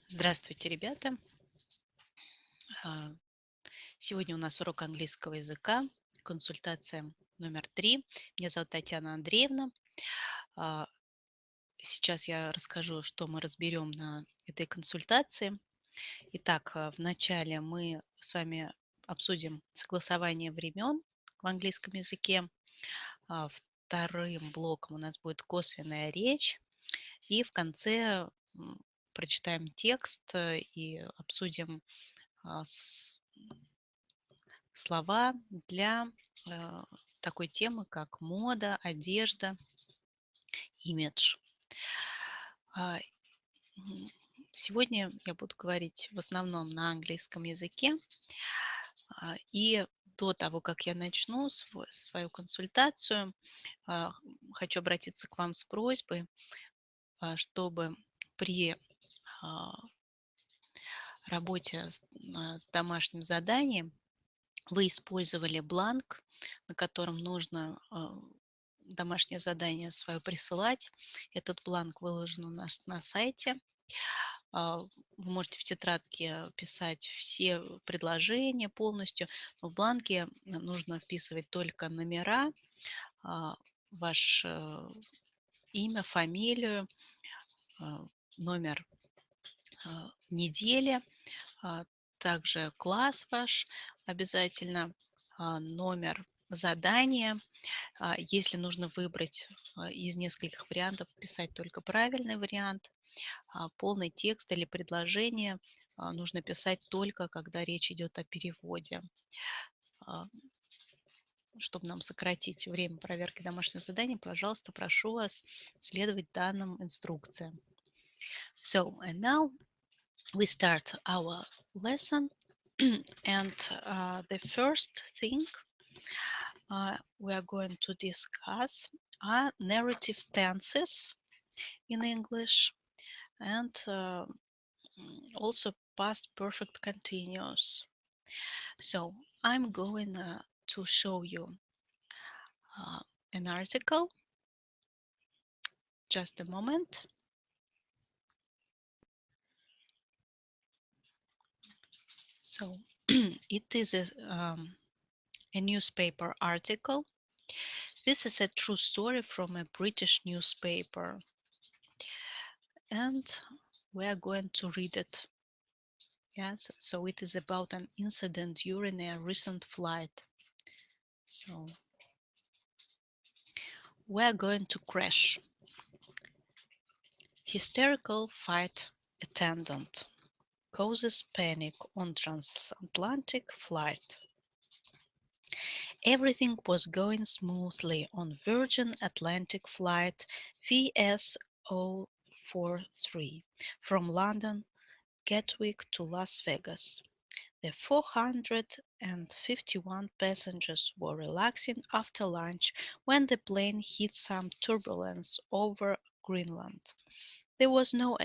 Здравствуйте, ребята! А, Сегодня у нас урок английского языка, консультация номер 3. Меня зовут Татьяна Андреевна. А, Сейчас я расскажу, что мы разберем на этой консультации. Итак, вначале мы с вами обсудим согласование времен в английском языке. Вторым блоком у нас будет косвенная речь. И в конце прочитаем текст и обсудим слова для э, такой темы, как мода, одежда, имидж. А, м, Сегодня я буду говорить в основном на английском языке. И до того, как я начну свою консультацию, а, хочу обратиться к вам с просьбой, чтобы при а, работе с домашним заданием вы использовали бланк, на котором нужно домашнее задание свое присылать. Этот бланк выложен у нас на сайте. А, Вы можете в тетрадке писать все предложения полностью, но в бланке нужно вписывать только номера, а, ваше имя, фамилию, номер недели, а, также класс ваш обязательно, номер задания. Если нужно выбрать из нескольких вариантов, писать только правильный вариант. Полный текст или предложение нужно писать только, когда речь идет о переводе. А, Чтобы нам сократить время проверки домашнего задания, пожалуйста, прошу вас следовать данным инструкциям. So, and now we start our lesson. And the first thing we are going to discuss are narrative tenses in English and also past perfect continuous. So I'm going to show you uh, an article. Just a moment. So it is a newspaper article. This is a true story from a British newspaper, and we are going to read it. Yes, so it is about an incident during a recent flight. So we are going to crash. Hysterical flight attendant causes panic on transatlantic flight. Everything was going smoothly on Virgin Atlantic flight VS043 from London Gatwick to Las Vegas. The 451 passengers were relaxing after lunch when the plane hit some turbulence over Greenland. There was no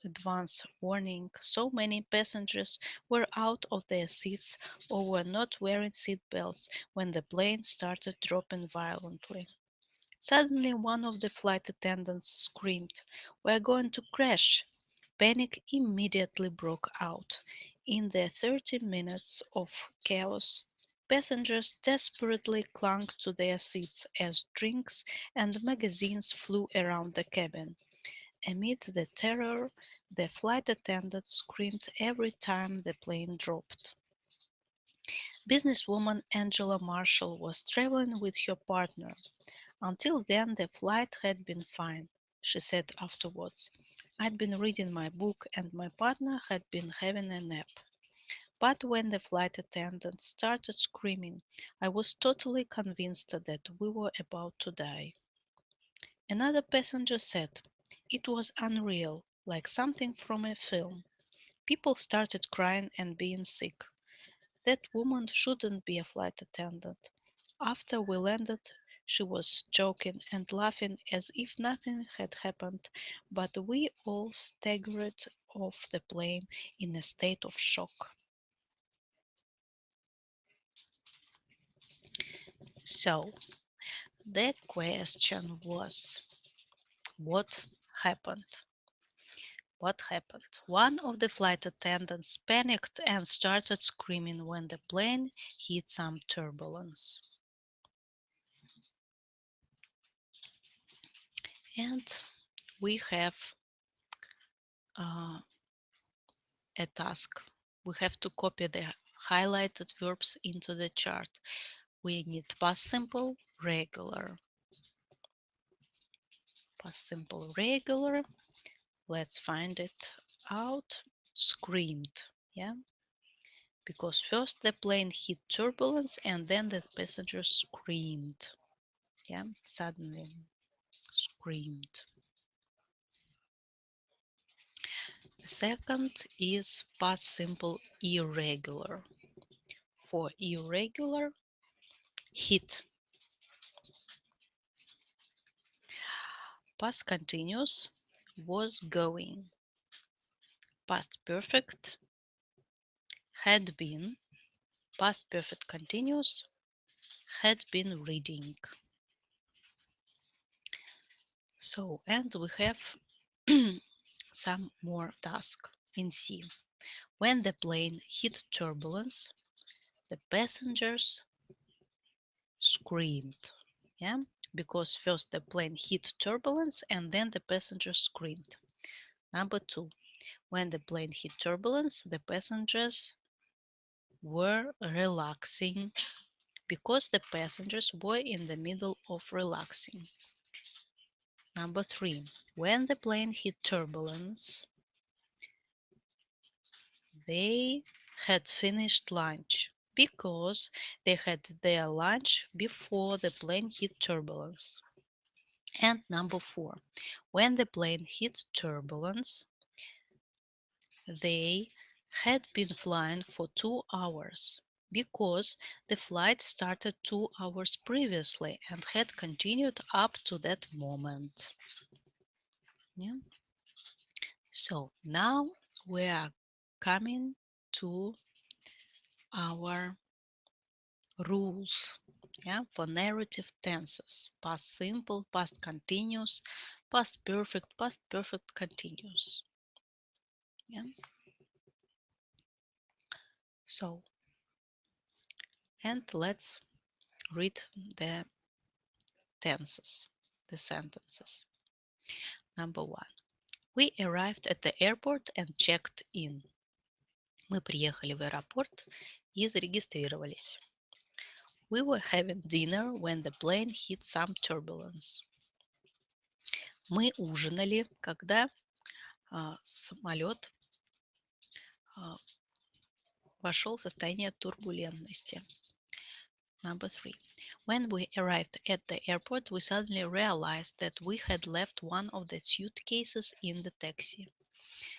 advance warning. So many passengers were out of their seats or were not wearing seat belts when the plane started dropping violently. Suddenly, one of the flight attendants screamed, "We're going to crash!" Panic immediately broke out. In the 30 minutes of chaos, passengers desperately clung to their seats as drinks and magazines flew around the cabin. Amid the terror, the flight attendant screamed every time the plane dropped. Businesswoman Angela Marshall was traveling with her partner. "Until then, the flight had been fine," she said afterwards. "I'd been reading my book and my partner had been having a nap. But when the flight attendant started screaming, I was totally convinced that we were about to die." Another passenger said, "It was unreal, like something from a film. People started crying and being sick. That woman shouldn't be a flight attendant. After we landed, she was joking and laughing as if nothing had happened, but we all staggered off the plane in a state of shock." So, the question was, what happened? What happened? One of the flight attendants panicked and started screaming when the plane hit some turbulence. And we have uh, a task. We have to copy the highlighted verbs into the chart. We need past simple, regular. Past simple, regular. Let's find it out. Screamed. Yeah. Because first the plane hit turbulence and then the passenger screamed. Yeah. Suddenly screamed. The second is past simple irregular. For irregular, hit. Past continuous was going. Past perfect had been. Past perfect continuous had been reading. So, and we have some more tasks in C. When the plane hit turbulence, the passengers screamed. Yeah, because first the plane hit turbulence and then the passengers screamed. Number two, when the plane hit turbulence, the passengers were relaxing because the passengers were in the middle of relaxing. Number three, when the plane hit turbulence, they had finished lunch because they had their lunch before the plane hit turbulence. And number four, when the plane hit turbulence, they had been flying for 2 hours because the flight started 2 hours previously and had continued up to that moment. Yeah. So now we are coming to our rules, yeah, for narrative tenses: past simple, past continuous, past perfect continuous. Yeah. So, and let's read the tenses, the sentences. Number one. We arrived at the airport and checked in. Мы приехали в аэропорт и зарегистрировались. We were having dinner when the plane hit some turbulence. Мы ужинали, когда самолет вошел в состояние турбулентности. Number three. When we arrived at the airport, we suddenly realized that we had left one of the suitcases in the taxi.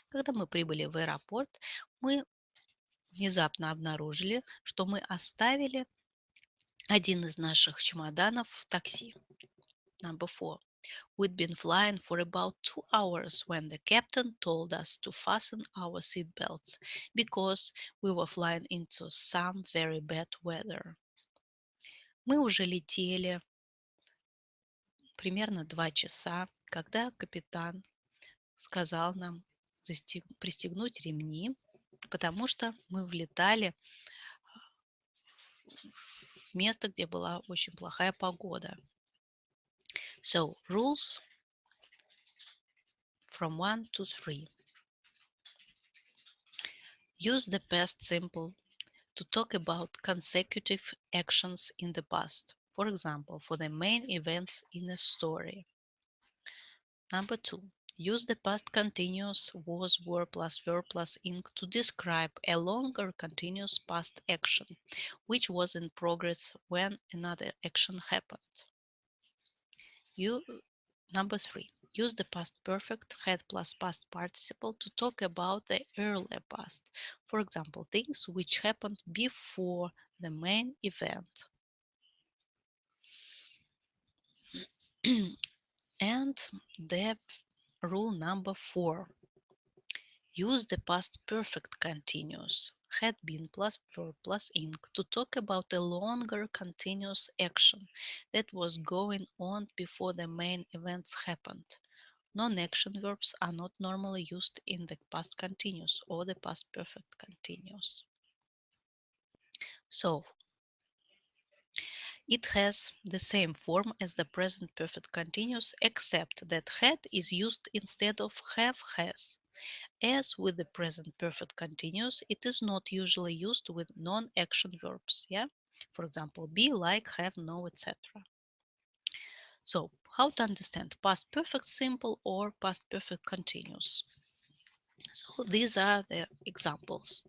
Когда мы прибыли в аэропорт, мы внезапно обнаружили, что мы оставили один из наших чемоданов в такси. Number four. We'd been flying for about 2 hours when the captain told us to fasten our seat belts because we were flying into some very bad weather. Мы уже летели примерно 2 часа, когда капитан сказал нам пристегнуть ремни, потому что мы влетали в место, где была очень плохая погода. So, rules from 1 to 3. Use the past simple to talk about consecutive actions in the past. For example, for the main events in a story. Number 2. Use the past continuous was, were plus verb plus ing to describe a longer continuous past action, which was in progress when another action happened. Number 3. Use the past perfect had plus past participle to talk about the earlier past. For example, things which happened before the main event. And the rule number 4. Use the past perfect continuous had been plus verb plus ing to talk about a longer continuous action that was going on before the main events happened. Non-action verbs are not normally used in the past continuous or the past perfect continuous. So, it has the same form as the present perfect continuous except that had is used instead of have has. As with the present perfect continuous, it is not usually used with non-action verbs, yeah? For example, be, like, have, know, etc. So, how to understand past perfect simple or past perfect continuous? So, these are the examples.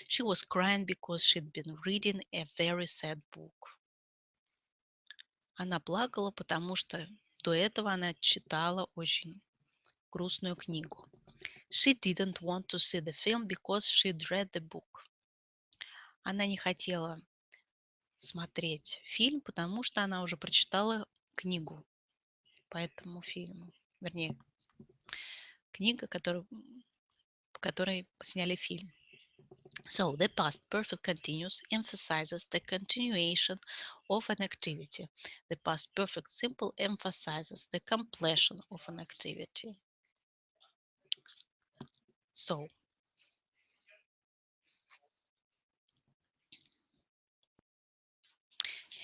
She was crying because she'd been reading a very sad book. Она плакала, потому что до этого она читала очень грустную книгу. She didn't want to see the film because she'd read the book. Она не хотела смотреть фильм, потому что она уже прочитала книгу по этому фильму. Вернее, книга, по которой сняли фильм. So, the past perfect continuous emphasizes the continuation of an activity. The past perfect simple emphasizes the completion of an activity. So,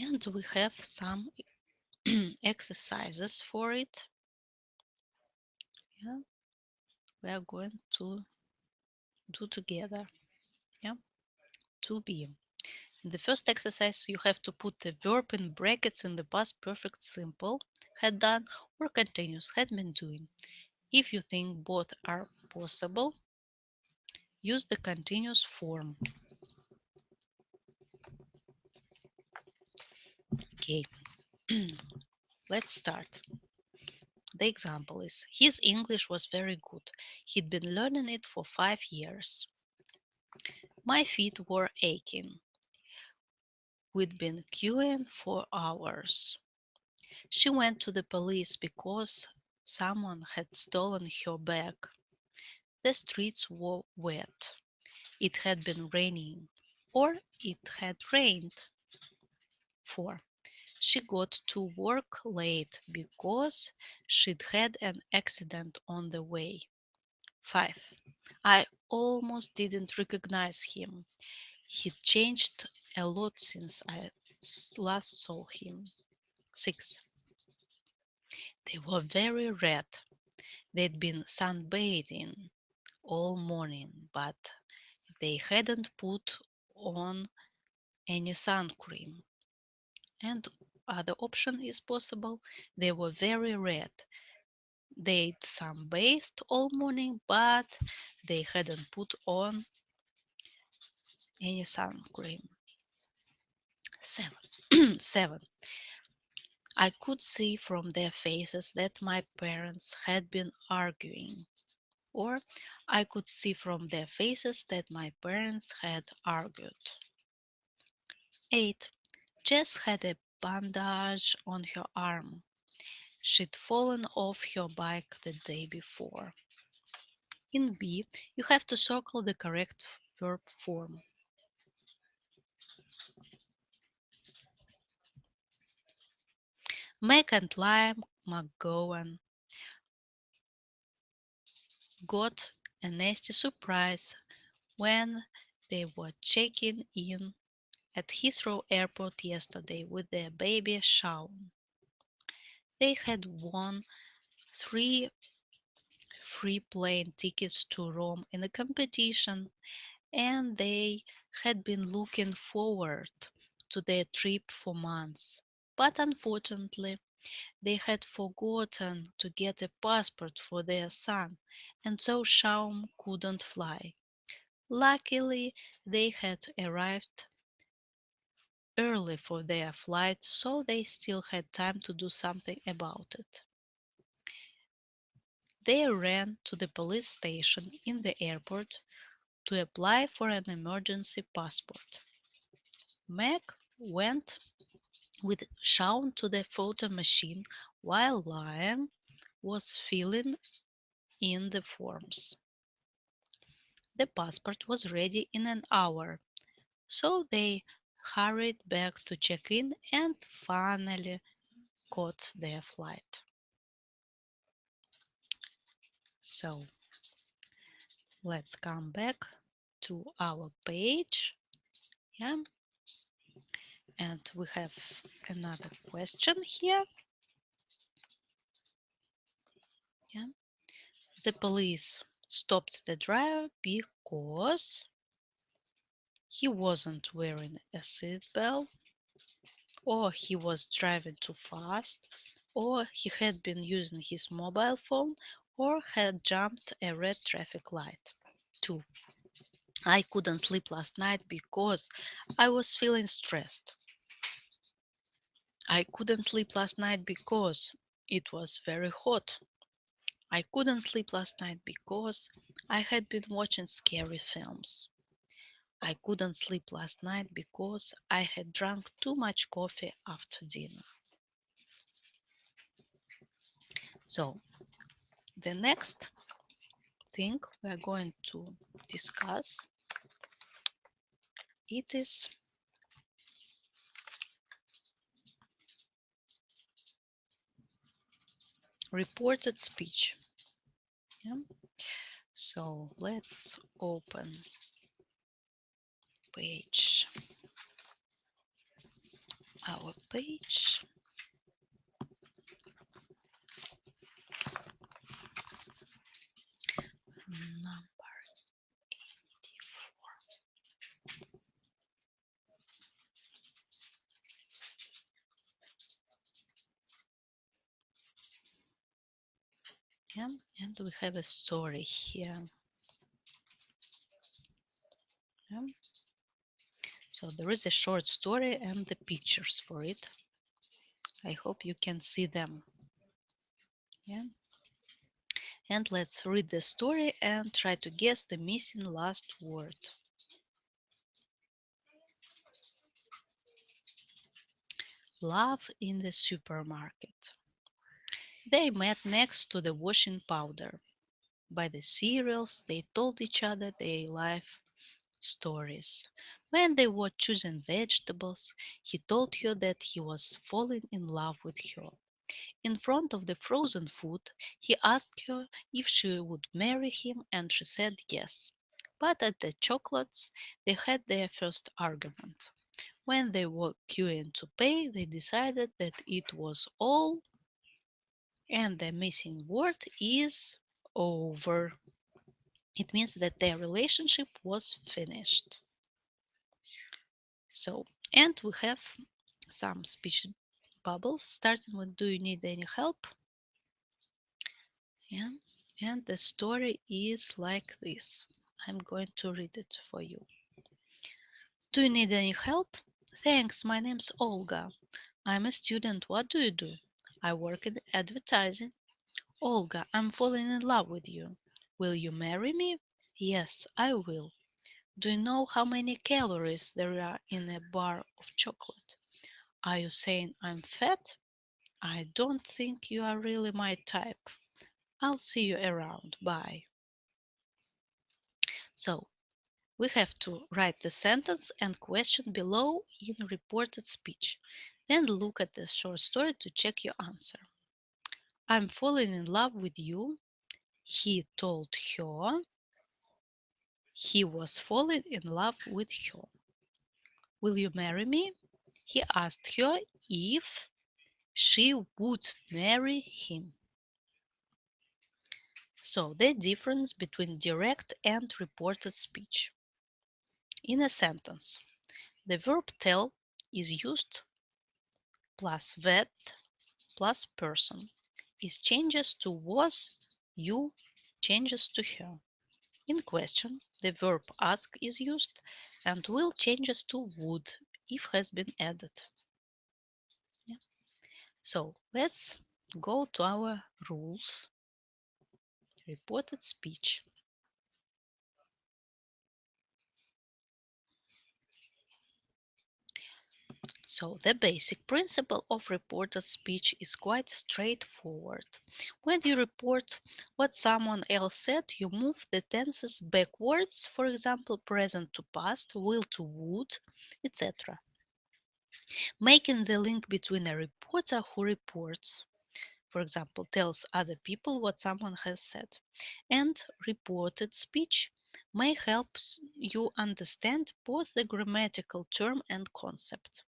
and we have some exercises for it. Yeah, we are going to do together. Yeah, to be. In the first exercise, you have to put the verb in brackets in the past perfect simple, had done, or continuous, had been doing. If you think both are possible, use the continuous form. Okay, let's start. The example is his English was very good. He'd been learning it for 5 years. My feet were aching. We'd been queuing for hours. She went to the police because someone had stolen her bag. The streets were wet. It had been raining, or it had rained. 4. She got to work late because she'd had an accident on the way. 5. I almost didn't recognize him. He'd changed a lot since I last saw him. 6. They were very red. They'd been sunbathing all morning, but they hadn't put on any sun cream. And other option is possible. They were very red. They'd sunbathed all morning, but they hadn't put on any sun cream. 7. 7. I could see from their faces that my parents had been arguing. Or I could see from their faces that my parents had argued. 8. Jess had a bandage on her arm. She'd fallen off her bike the day before. In B, you have to circle the correct verb form. Meg and Lime McGowan got a nasty surprise when they were checking in at Heathrow Airport yesterday with their baby Shaun. They had won 3 free plane tickets to Rome in a competition, and they had been looking forward to their trip for months. But unfortunately, they had forgotten to get a passport for their son, and so Shaum couldn't fly. Luckily, they had arrived early for their flight, so they still had time to do something about it. They ran to the police station in the airport to apply for an emergency passport. Meg went with Shaun to the photo machine while Liam was filling in the forms. The passport was ready in an hour, so they hurried back to check in and finally caught their flight. So let's come back to our page. Yeah, and we have another question here. Yeah, the police stopped the driver because he wasn't wearing a seatbelt, or he was driving too fast, or he had been using his mobile phone, or had jumped a red traffic light. 2. I couldn't sleep last night because I was feeling stressed. I couldn't sleep last night because it was very hot. I couldn't sleep last night because I had been watching scary films. I couldn't sleep last night because I had drunk too much coffee after dinner. So, the next thing we are going to discuss, it is reported speech. Yeah? So let's open page, our page number 84. Yeah? And we have a story here. Yeah? So there is a short story and the pictures for it. I hope you can see them. Yeah. And let's read the story and try to guess the missing last word. Love in the supermarket. They met next to the washing powder. By the cereals, they told each other their life stories. When they were choosing vegetables, he told her that he was falling in love with her. In front of the frozen food, he asked her if she would marry him, and she said yes. But at the chocolates, they had their first argument. When they were queuing to pay, they decided that it was all, and the missing word is over. It means that their relationship was finished. So, and we have some speech bubbles starting with do you need any help? Yeah. And the story is like this. I'm going to read it for you. Do you need any help? Thanks, my name's Olga. I'm a student. What do you do? I work in advertising. Olga, I'm falling in love with you. Will you marry me? Yes, I will. Do you know how many calories there are in a bar of chocolate? Are you saying I'm fat? I don't think you are really my type. I'll see you around. Bye. So, we have to write the sentence and question below in reported speech. Then look at the short story to check your answer. I'm falling in love with you. He told her he was falling in love with her. Will you marry me? He asked her if she would marry him. So, the difference between direct and reported speech. In a sentence, the verb tell is used plus that plus person is changes to was, you changes to her. In question, the verb ask is used and will changes to would if has been added. Yeah. So let's go to our rules. Reported speech. So the basic principle of reported speech is quite straightforward. When you report what someone else said, you move the tenses backwards, for example, present to past, will to would, etc., making the link between a reporter who reports for example, tells other people what someone has said. And reported speech may help you understand both the grammatical term and concept.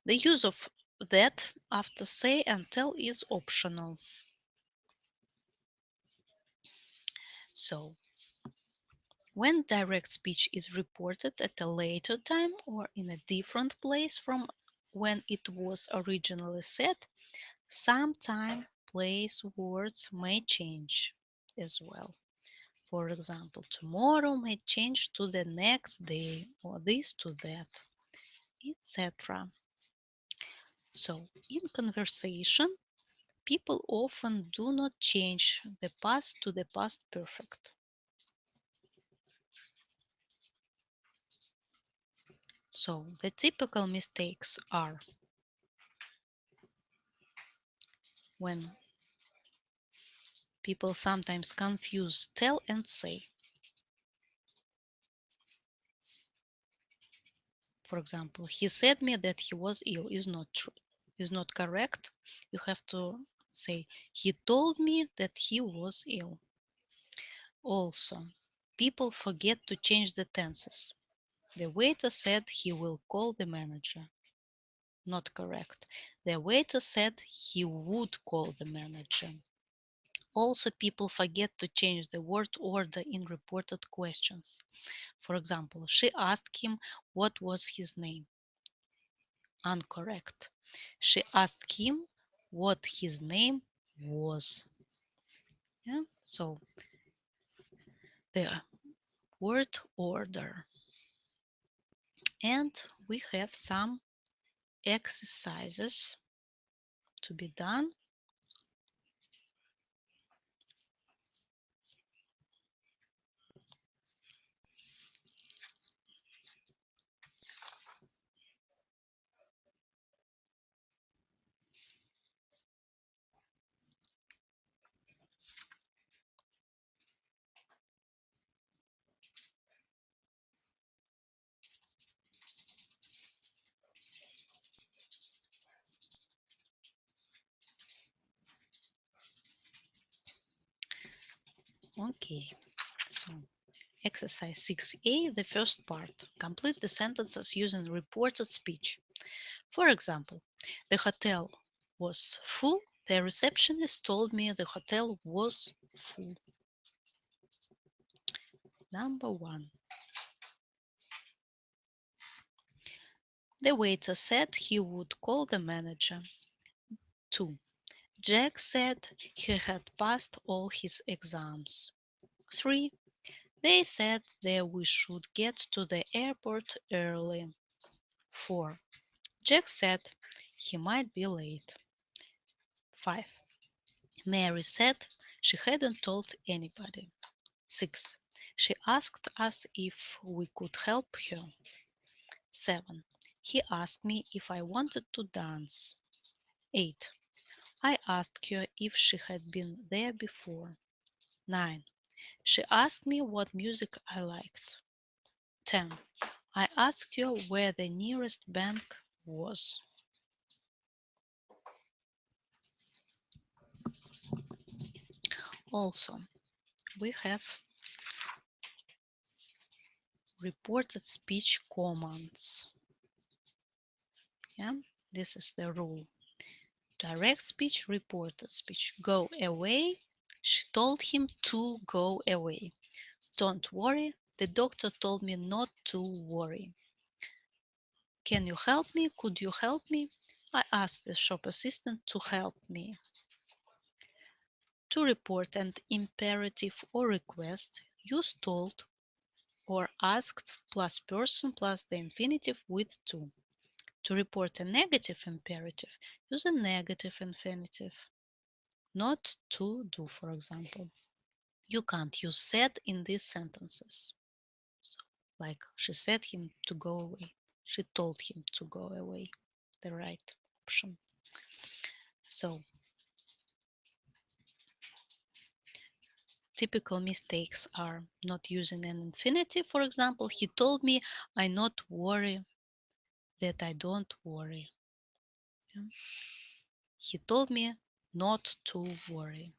The use of that after say and tell is optional. So, when direct speech is reported at a later time or in a different place from when it was originally said, sometime place words may change as well. For example, tomorrow may change to the next day or this to that, etc. So, in conversation, people often do not change the past to the past perfect. So, the typical mistakes are when people sometimes confuse tell and say. For example, he said me that he was ill is not true, is not correct. You have to say he told me that he was ill. Also, people forget to change the tenses. The waiter said he will call the manager. Not correct. The waiter said he would call the manager. Also, people forget to change the word order in reported questions. For example, she asked him what was his name. Incorrect. She asked him what his name was. Yeah? So, the word order. And we have some exercises to be done. Okay, so exercise 6A, the first part. Complete the sentences using reported speech. For example, the hotel was full. The receptionist told me the hotel was full. Number 1. The waiter said he would call the manager. 2. Jack said he had passed all his exams. 3. They said that we should get to the airport early. 4. Jack said he might be late. 5. Mary said she hadn't told anybody. 6. She asked us if we could help her. 7. He asked me if I wanted to dance. 8. I asked her if she had been there before. 9. She asked me what music I liked. 10. I asked her where the nearest bank was. Also, we have reported speech commands. Yeah, this is the rule. Direct speech, reported speech. Go away. She told him to go away. Don't worry. The doctor told me not to worry. Can you help me? Could you help me? I asked the shop assistant to help me. To report an imperative or request, use told or asked plus person plus the infinitive with to. To report a negative imperative, use a negative infinitive. Not to do, for example. You can't use said in these sentences. So, like she said him to go away. She told him to go away. The right option. So, typical mistakes are not using an infinitive. For example, he told me I not worry that I don't worry. Yeah. He told me not to worry.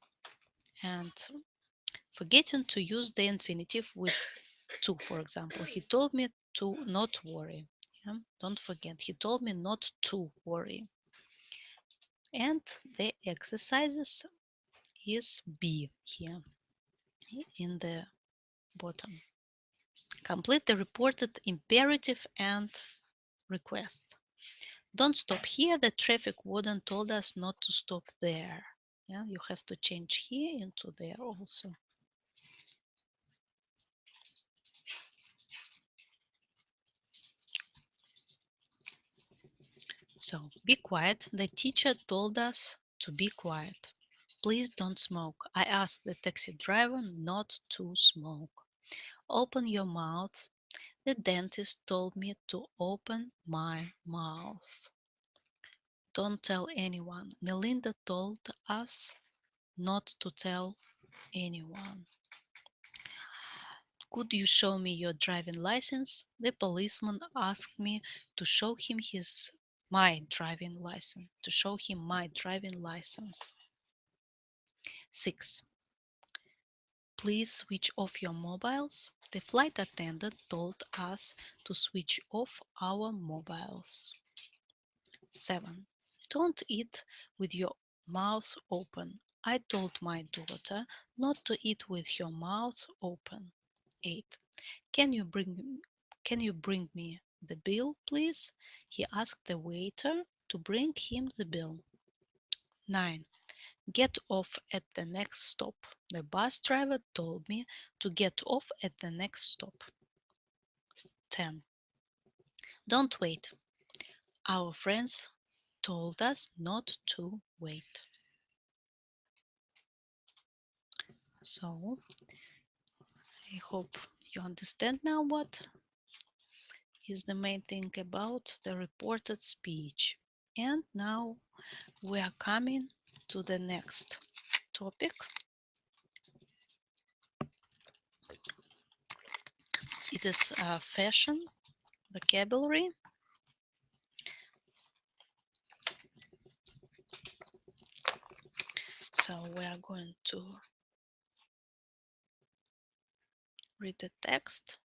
And forgetting to use the infinitive with to, for example. He told me to not worry. Yeah? Don't forget, he told me not to worry. And the exercises is B here in the bottom. Complete the reported imperative and request. Don't stop here. The traffic warden told us not to stop there. Yeah, you have to change here into there also. So, be quiet. The teacher told us to be quiet. Please don't smoke. I asked the taxi driver not to smoke. Open your mouth. The dentist told me to open my mouth. Don't tell anyone. Melinda told us not to tell anyone. Could you show me your driving license? The policeman asked me to show him my driving license. To show him my driving license. 6. Please switch off your mobiles. The flight attendant told us to switch off our mobiles. 7. Don't eat with your mouth open. I told my daughter not to eat with her mouth open. 8. Can you bring me the bill, please? He asked the waiter to bring him the bill. 9. Get off at the next stop. The bus driver told me to get off at the next stop. 10. Don't wait. Our friends told us not to wait. So, I hope you understand now what is the main thing about the reported speech. And now we are coming to the next topic. It is fashion vocabulary. So we are going to read the text.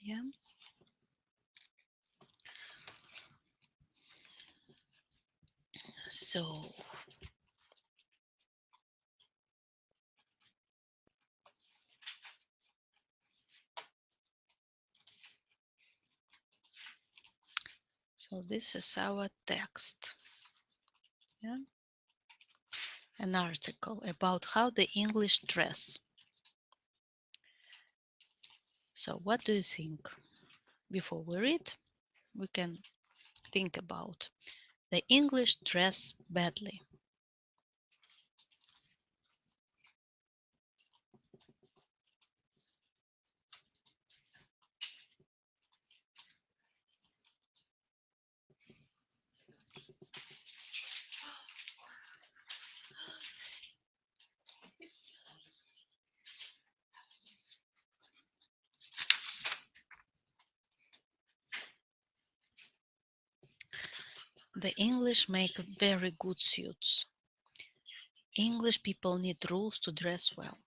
Yeah. So this is our text. Yeah. An article about how the English dress. So what do you think? Before we read, we can think about the English dress badly. The English make very good suits. English people need rules to dress well.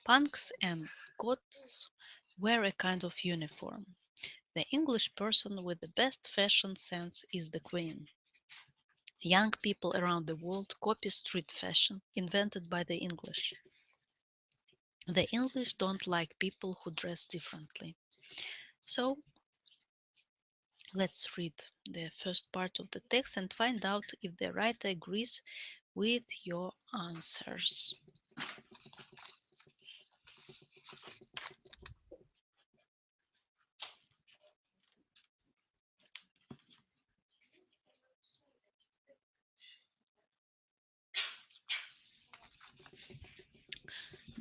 Punks and goths wear a kind of uniform. The English person with the best fashion sense is the queen. Young people around the world copy street fashion invented by the English. The English don't like people who dress differently. So let's read the first part of the text and find out if the writer agrees with your answers.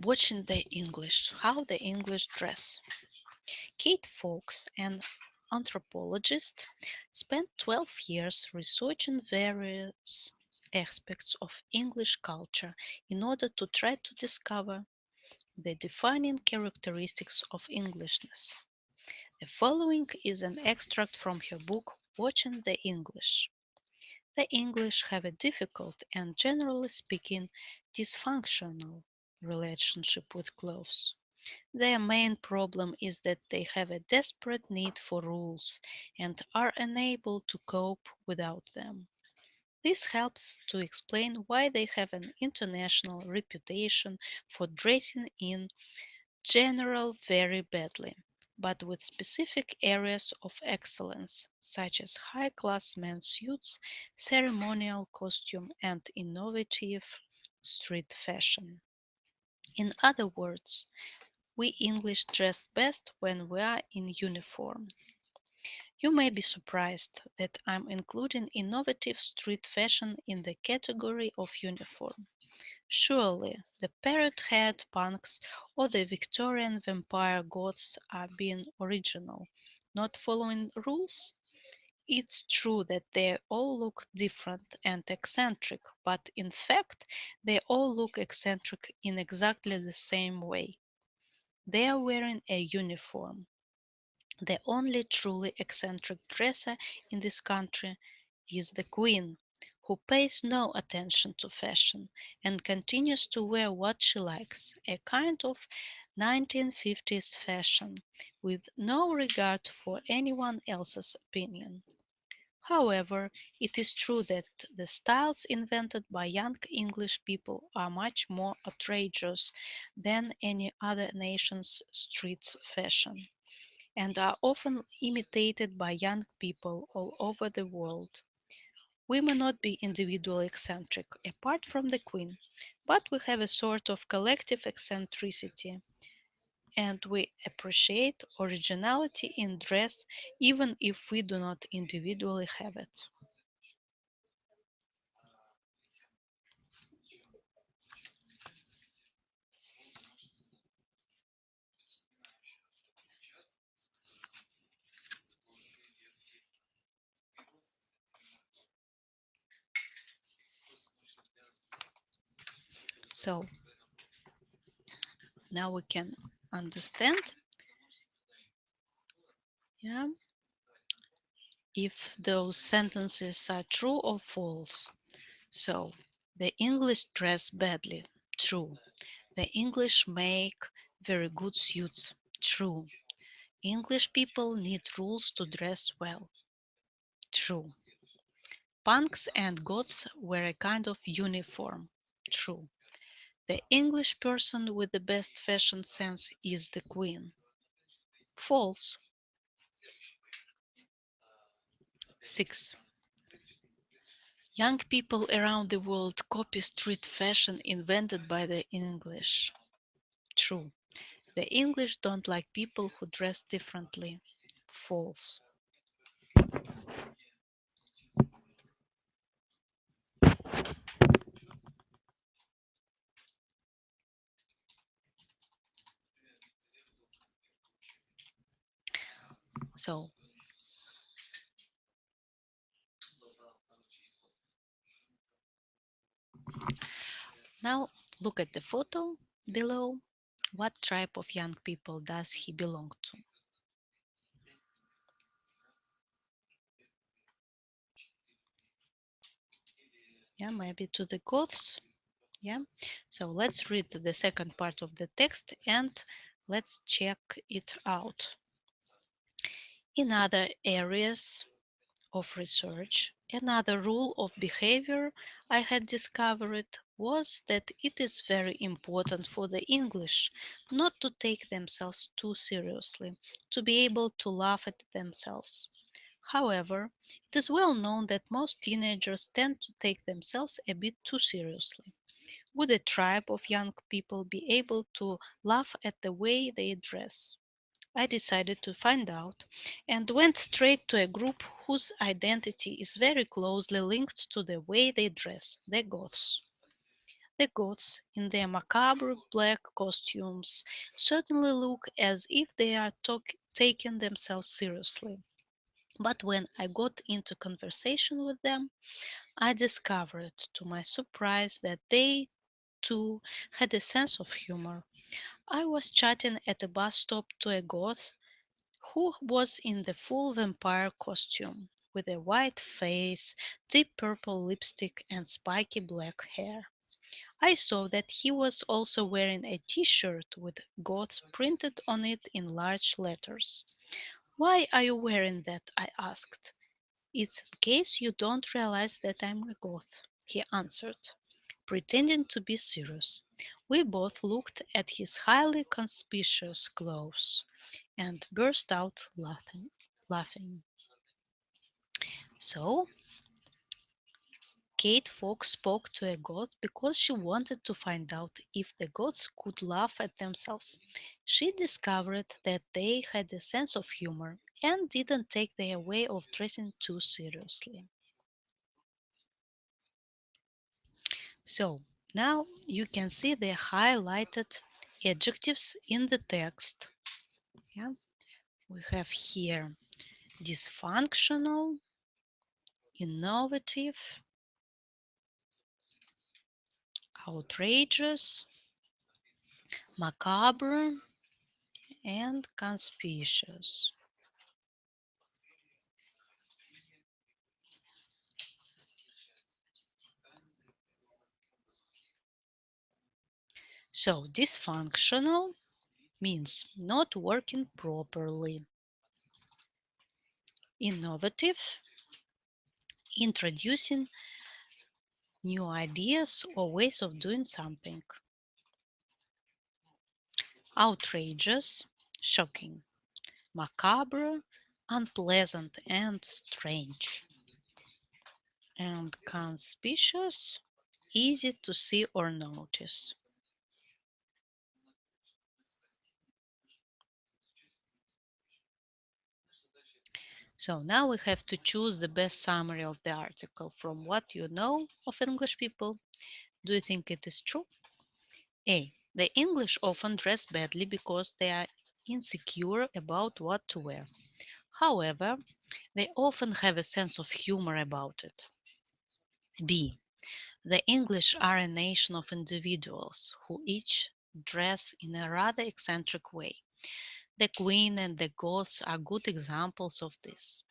Watching the English, how the English dress. Kate Fox, an anthropologist, spent 12 years researching various aspects of English culture in order to try to discover the defining characteristics of Englishness. The following is an extract from her book, Watching the English. The English have a difficult and, generally speaking, dysfunctional relationship with clothes. Their main problem is that they have a desperate need for rules and are unable to cope without them. This helps to explain why they have an international reputation for dressing in general very badly, but with specific areas of excellence, such as high class men's suits, ceremonial costume, and innovative street fashion. In other words, we English dress best when we are in uniform. You may be surprised that I'm including innovative street fashion in the category of uniform. Surely, the parrot head punks or the Victorian vampire goths are being original, not following rules? It's true that they all look different and eccentric, but in fact, they all look eccentric in exactly the same way. They are wearing a uniform. The only truly eccentric dresser in this country is the Queen, who pays no attention to fashion and continues to wear what she likes, a kind of 1950s fashion, with no regard for anyone else's opinion. However, it is true that the styles invented by young English people are much more outrageous than any other nation's street fashion and are often imitated by young people all over the world. We may not be individually eccentric, apart from the Queen, but we have a sort of collective eccentricity, and we appreciate originality in dress even if we do not individually have it. So now we can understand, yeah, if those sentences are true or false. So, the English dress badly. True. The English make very good suits. True. English people need rules to dress well. True. Punks and goths wear a kind of uniform. True. The English person with the best fashion sense is the Queen. False. 6. Young people around the world copy street fashion invented by the English. True. The English don't like people who dress differently. False. So now look at the photo below. What tribe of young people does he belong to? Yeah, maybe to the Goths. Yeah. So let's read the second part of the text and let's check it out. In other areas of research, another rule of behavior I had discovered was that it is very important for the English not to take themselves too seriously, to be able to laugh at themselves. However, it is well known that most teenagers tend to take themselves a bit too seriously. Would a tribe of young people be able to laugh at the way they dress? I decided to find out and went straight to a group whose identity is very closely linked to the way they dress, the Goths. The Goths, in their macabre black costumes, certainly look as if they are taking themselves seriously. But when I got into conversation with them, I discovered to my surprise that they too had a sense of humor. I was chatting at a bus stop to a Goth who was in the full vampire costume. with a white face, deep purple lipstick, and spiky black hair. I saw that he was also wearing a t-shirt with "Goth" printed on it in large letters. "Why are you wearing that?" I asked. "It's in case you don't realize that I'm a Goth," he answered, pretending to be serious. We both looked at his highly conspicuous clothes and burst out laughing. So, Kate Fox spoke to a goth because she wanted to find out if the goths could laugh at themselves. She discovered that they had a sense of humor and didn't take their way of dressing too seriously. So, now you can see the highlighted adjectives in the text. Yeah, we have here dysfunctional, innovative, outrageous, macabre, and conspicuous. So, dysfunctional means not working properly. Innovative, introducing new ideas or ways of doing something. Outrageous, shocking. Macabre, unpleasant and strange. And conspicuous, easy to see or notice. So now we have to choose the best summary of the article from what you know of English people. Do you think it is true? A. The English often dress badly because they are insecure about what to wear. However, they often have a sense of humor about it. B. The English are a nation of individuals who each dress in a rather eccentric way. The Queen and the Goths are good examples of this.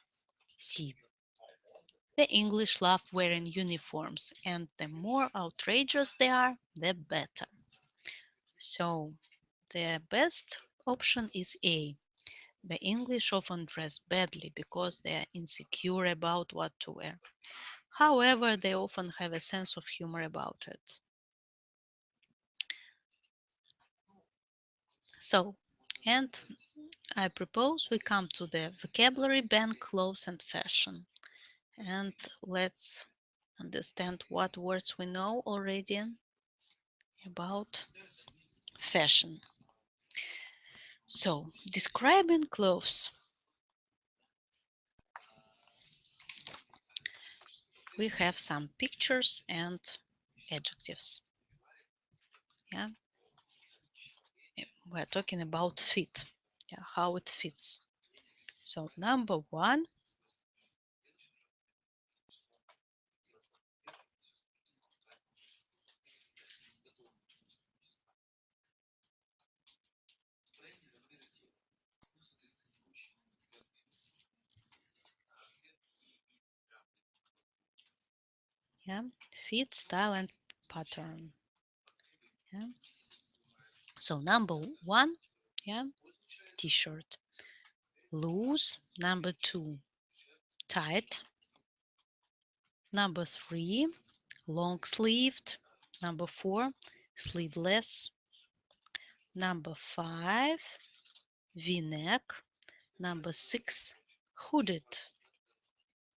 C. The English love wearing uniforms, and the more outrageous they are, the better. So, the best option is A. The English often dress badly because they are insecure about what to wear. However, they often have a sense of humor about it. So, and I propose we come to the vocabulary bank, clothes, and fashion. And let's understand what words we know already about fashion. So, describing clothes, we have some pictures and adjectives. Yeah, we're talking about fit, yeah, how it fits. So, number one, yeah, fit, style, and pattern. Yeah. So, number one, yeah, t-shirt. Loose. Number two, tight. Number three, long sleeved. Number four, sleeveless. Number five, v-neck. Number six, hooded.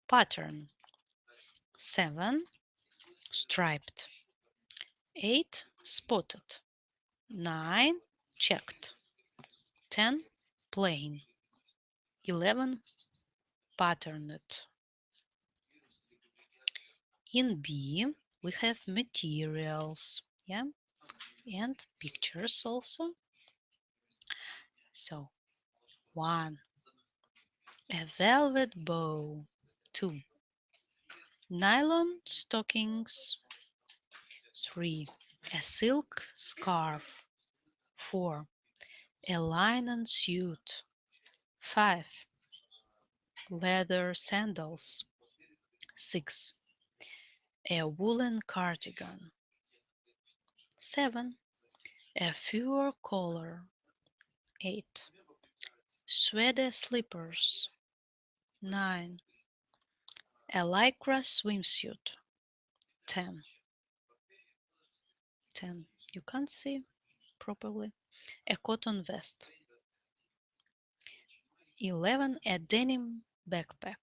Pattern. Seven, striped. Eight, spotted. Nine, checked. 10, plain. 11, patterned. In B, we have materials, yeah, and pictures also. So, one, a velvet bow. Two, nylon stockings. Three, a silk scarf. Four, a linen suit. Five, leather sandals. 6. A woolen cardigan. 7. A fur collar. 8. Suede slippers. 9. A lycra swimsuit. 10. 10. You can't see properly. A cotton vest. 11. A denim backpack.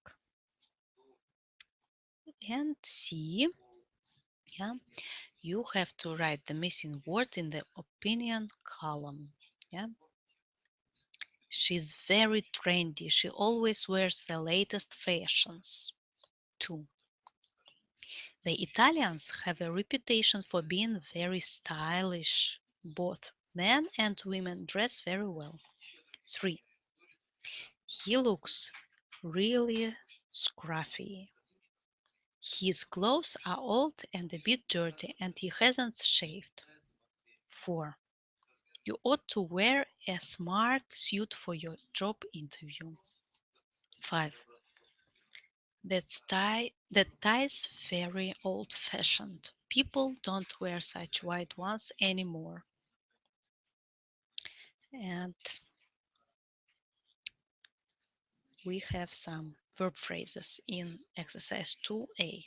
And C. Yeah, you have to write the missing word in the opinion column. Yeah. She's very trendy. She always wears the latest fashions. 2. The Italians have a reputation for being very stylish. Both men and women dress very well. 3. He looks really scruffy. His clothes are old and a bit dirty, and he hasn't shaved. 4. You ought to wear a smart suit for your job interview. 5. That tie's very old-fashioned. People don't wear such white ones anymore. And we have some verb phrases in exercise 2a.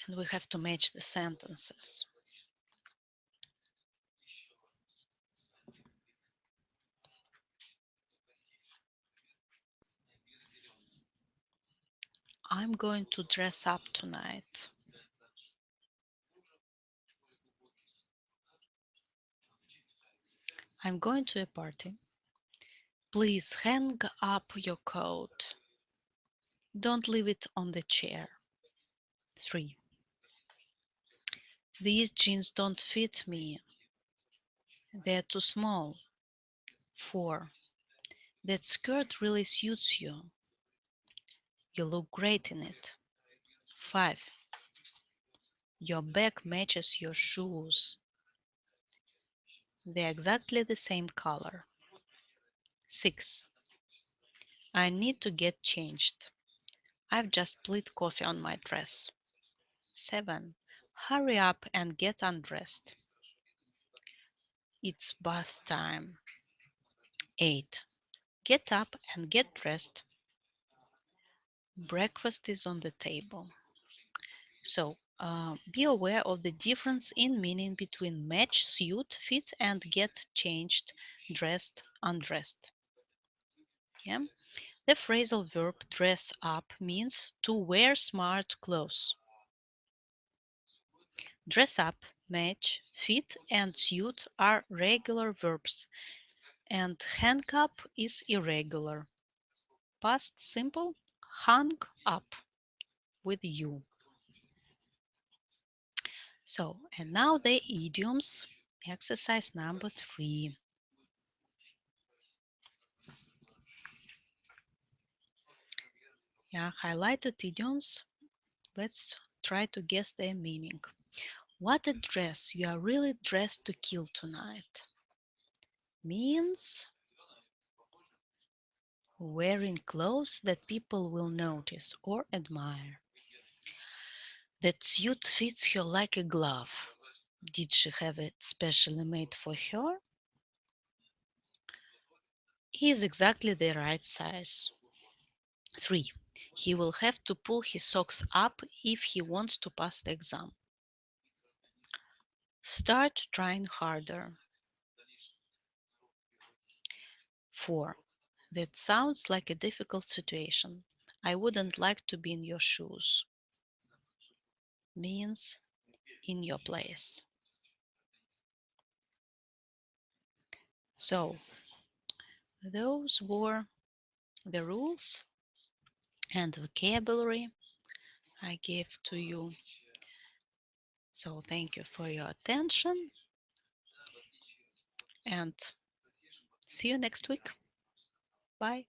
And we have to match the sentences. I'm going to dress up tonight. I'm going to a party. Please hang up your coat. Don't leave it on the chair. 3. These jeans don't fit me. They're too small. 4. That skirt really suits you. You look great in it. 5. Your bag matches your shoes. They're exactly the same color. 6. I need to get changed. I've just spilled coffee on my dress. 7. Hurry up and get undressed. It's bath time. 8. Get up and get dressed. Breakfast is on the table. So, be aware of the difference in meaning between match, suit, fit, and get changed, dressed, undressed. Yeah? The phrasal verb dress up means to wear smart clothes. Dress up, match, fit, and suit are regular verbs, and hang up is irregular. Past simple, hung up with you. So, and now the idioms, exercise number 3. Yeah, highlighted idioms. Let's try to guess their meaning. What a dress! You are really dressed to kill tonight. Means wearing clothes that people will notice or admire. That suit fits her like a glove. Did she have it specially made for her? He is exactly the right size. 3. He will have to pull his socks up if he wants to pass the exam. Start trying harder. 4. That sounds like a difficult situation. I wouldn't like to be in your shoes. Means in your place. So, those were the rules and vocabulary I gave to you. So, thank you for your attention and see you next week. Bye.